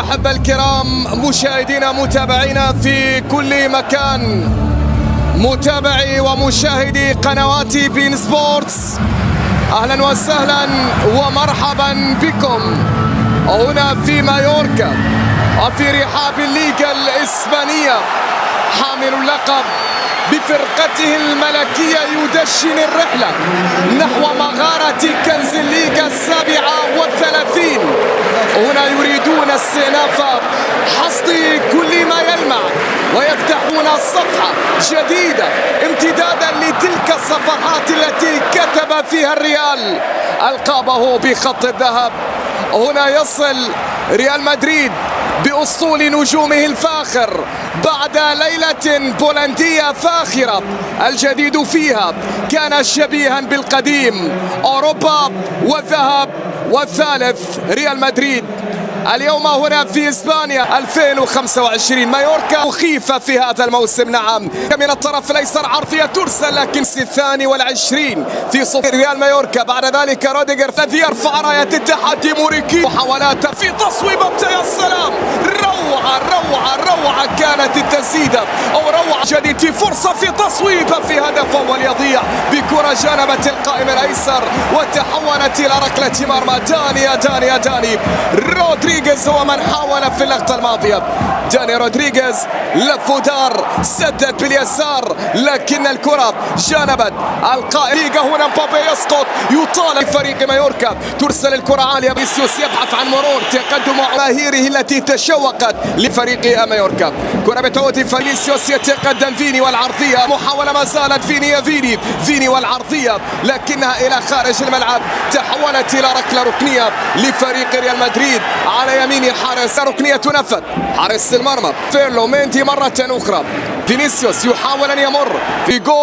الأحبة الكرام مشاهدينا متابعينا في كل مكان، متابعي ومشاهدي قنوات بين سبورتس، أهلا وسهلا ومرحبا بكم هنا في مايوركا وفي رحاب الليغا الإسبانية. حامل اللقب بفرقته الملكية يدشن الرحلة نحو مغارة كنز الليغا 37. هنا يريدون استئناف حصد كل ما يلمع ويفتحون صفحة جديدة امتدادا لتلك الصفحات التي كتب فيها الريال ألقابه بخط الذهب. هنا يصل ريال مدريد بأسطول نجومه الفاخر بعد ليلة بولندية فاخرة. الجديد فيها كان شبيها بالقديم، أوروبا والذهب، والثالث ريال مدريد. اليوم هنا في إسبانيا 2025 مايوركا مخيفة في هذا الموسم. نعم، من الطرف الأيسر عرضية ترسل لكن 22 في صفر ريال مايوركا. بعد ذلك روديجر الذي يرفع راية اتحاد موريكي. محاولات في تصويبة، يا سلام، روعة روعة روعة كانت التسديدة أو روعة جديد في فرصة في تصويبة في هدف أول يضيع بكرة جانبت القائم الأيسر وتحولت إلى ركلة مرمى. داني رودريغيز هو من حاول في اللقطة الماضية. داني رودريغيز لف ودار، سدد باليسار لكن الكرة جانبت القائم. هنا مبابي يسقط، يطالب فريق مايوركا، ترسل الكرة عالية. فينيسيوس يبحث عن مرور، تقدم جماهيره التي تشوقت لفريق مايوركا. كرة بتعود فينيسيوس، يتقدم فيني والعرضية، محاولة ما زالت فيني والعرضية لكنها إلى خارج الملعب. تحولت إلى ركلة ركنية لفريق ريال مدريد على يمين الحارس. ركنية تنفذ، حارس المرمى فيرلو ميندي مرة أخرى. فينيسيوس يحاول أن يمر في جول،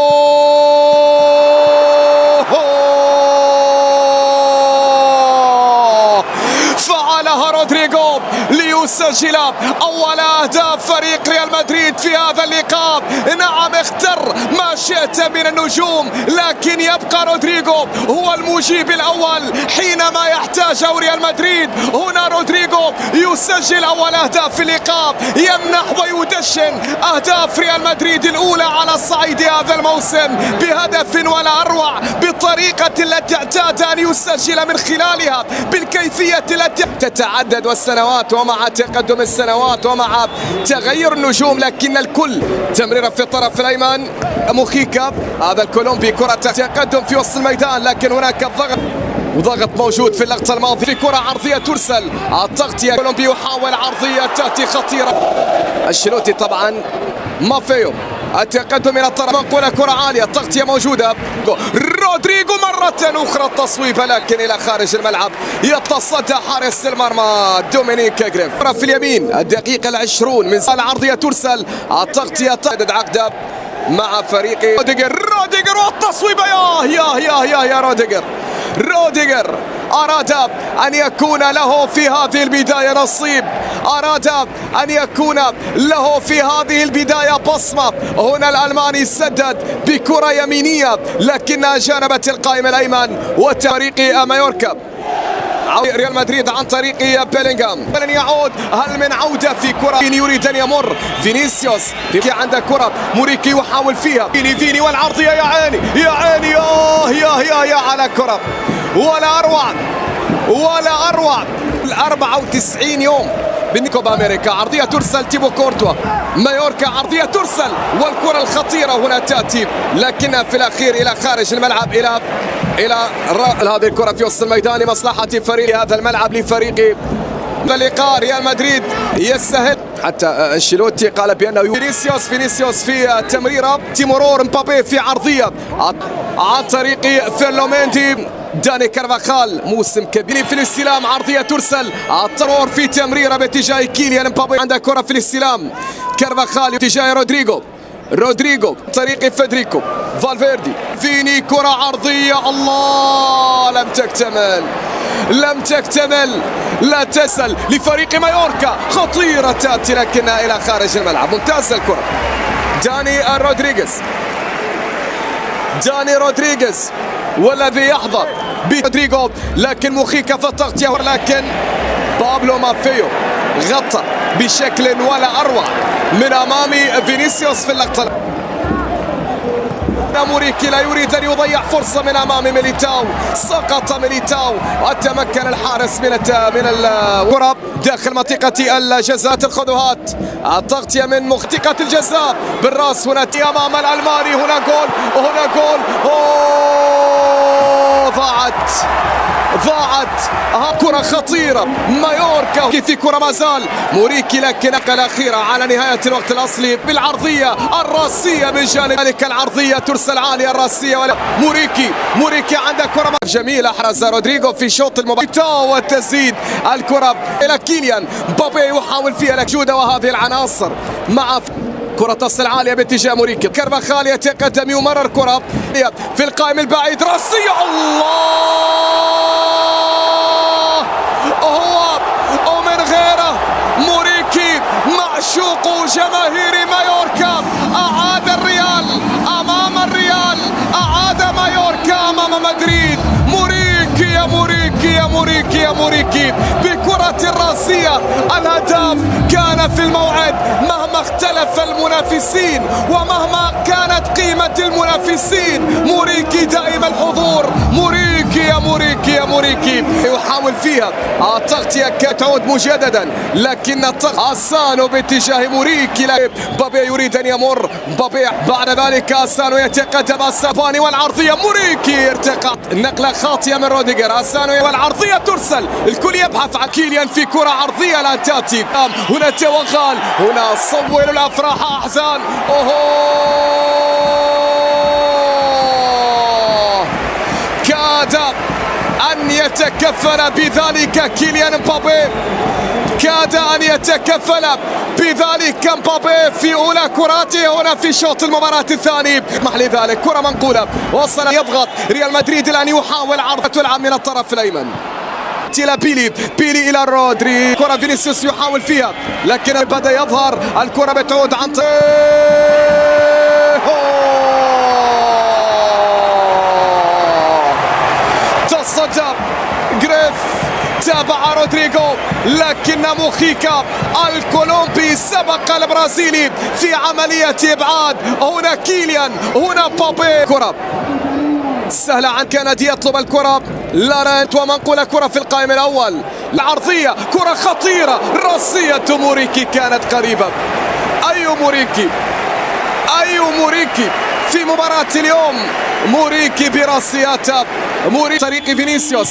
فعلها رودريغو ليسجل أول أهداف فريق ريال مدريد في هذا اللقاء. نعم، اختر ما شئت من النجوم لكن يبقى رودريغو هو المجيب الأول حينما يحتاجه ريال مدريد. هنا رودريغو يسجل أول أهداف في اللقاء، يمنح ويدشن أهداف ريال مدريد الأولى على الصعيد هذا الموسم بهدف ولا أروع، بالطريقة التي اعتاد أن يسجل من خلالها، بالكيفية التي تتعدد والسنوات ومع تقدم السنوات ومع تغير النجوم. لكن الكل تمريرة في الطرف الأيمن، موخيكا هذا الكولومبي، كرة تقدم في وسط الميدان لكن هناك الضغط وضغط موجود في اللقطة الماضية. في كرة عرضية ترسل، التغطية كولومبي يحاول عرضية تأتي خطيرة. الشلوتي طبعا، مافيو التقدم الى الطرف، منقولة كرة عالية، التغطية موجودة. رودريغو مرة أخرى التصويبة لكن إلى خارج الملعب. يتصدى حارس المرمى دومينيك جريف. في اليمين الدقيقة 20 من العرضية ترسل، التغطية تعدد عقدة مع فريق روديجر والتصويبة. يا روديجر أراد أن يكون له في هذه البداية نصيب، أراد أن يكون له في هذه البداية بصمة. هنا الألماني سدد بكرة يمينية لكنها جانبت القائم الأيمن وفريق مايوركا. ريال مدريد عن طريق بيلينغهام يعود، هل من عودة في كرة يريد أن يمر فينيسيوس عند كرة موريكي يحاول فيها فيني والعرضية. يا عيني يا على كرة، ولا أروع 94 يوم بالكوبا أمريكا. عرضية ترسل، تيبو كورتوا، مايوركا عرضية ترسل والكرة الخطيرة هنا تأتي لكنها في الأخير إلى خارج الملعب. إلى هذه الكرة في وسط الميدان لمصلحة فريق هذا الملعب لفريق اللقاء ريال مدريد. يستهد حتى الشيلوتي قال بأنه فينيسيوس في تمريرة، تيمورور مبابي في عرضية عن طريق فيرلو ميندي. داني كارفاخال موسم كبير في الاستلام، عرضية ترسل، الترور في تمريرة باتجاه كيليان مبابي. عندها كرة في الاستلام، كارفاخال باتجاه رودريغو طريق فيدريكو فالفيردي. فيني كرة عرضية، الله، لم تكتمل، لا تسل لفريق مايوركا. خطيرة تأتي لكنها إلى خارج الملعب. ممتازة الكرة. داني رودريغيز والذي يحظى برودريغو لكن مخيكة في التغطية، لكن بابلو مافيو غطى بشكل ولا أروع من أمام فينيسيوس في اللقطة. موريكي لا يريد أن يضيع فرصة من أمام ميليتاو، سقط ميليتاو وتمكن الحارس من الكرة داخل منطقة الجزاء. الخطوات التغطية من منطقة الجزاء بالراس، هنا أمام الألماني، هنا جول وهنا جول. ضاعت كرة خطيرة مايوركا في كرة ما زال موريكي، لكن الأخيرة على نهاية الوقت الأصلي بالعرضية الراسية من جانب ذلك العرضية ترسل عالية الراسية. موريكي عنده كرة جميلة أحرز رودريغو في شوط المباراة والتسديد الكرة إلى كيليان مبابي يحاول فيها الجودة، وهذه العناصر مع كرة تصل عالية باتجاه موريكي. كارفاخال يتقدم يمرر كرة في القائم البعيد، راسية الله، هو ومن غيره موريكي معشوق جماهير مايوركا. أعاد الريال أمام الريال، أعاد مايوركا أمام مدريد. موريكي يا موريكي يا موريكي يا موريكي بكرة الراسية. الهدف كان في الموعد مهما اختلف المنافسين ومهما كانت قيمة المنافسين. موريكي دائم الحضور، موريكي يا موريكي يا موريكي يحاول فيها التغطية تعود مجددا، لكن أسانو باتجاه موريكي. مبابي يريد أن يمر، مبابي بعد ذلك أسانو يتقدم الساباني والعرضية. موريكي ارتقى، نقلة خاطئة من روديجر. أسانو والعرضية ترسل، الكل يبحث عن كيليان في كرة عرضية لا تأتي. هنا توغل، هنا صور الأفراح أحزان. كاد أن يتكفل بذلك كيليان مبابي، كاد أن يتكفل بذلك مبابي في أولى كراته هنا في شوط المباراة الثاني. اسمح لذلك كرة منقولة، وصل يضغط ريال مدريد الآن، يحاول عرض تلعب من الطرف الأيمن إلى بيلي إلى رودري. كرة فينيسيوس يحاول فيها، لكن بدأ يظهر الكرة بتعود عن تصدى جريف، تابع رودريغو، لكن موخيكا الكولومبي سبق البرازيلي في عملية إبعاد. هنا كيليان، هنا مبابي. كرة سهلة عن كندي يطلب الكرة لارنت ومنقولة كرة في القائم الأول. العرضية كرة خطيرة، راسية موريكي كانت قريبة. أي موريكي في مباراة اليوم، موريكي براسياته، موريكي طريق فينيسيوس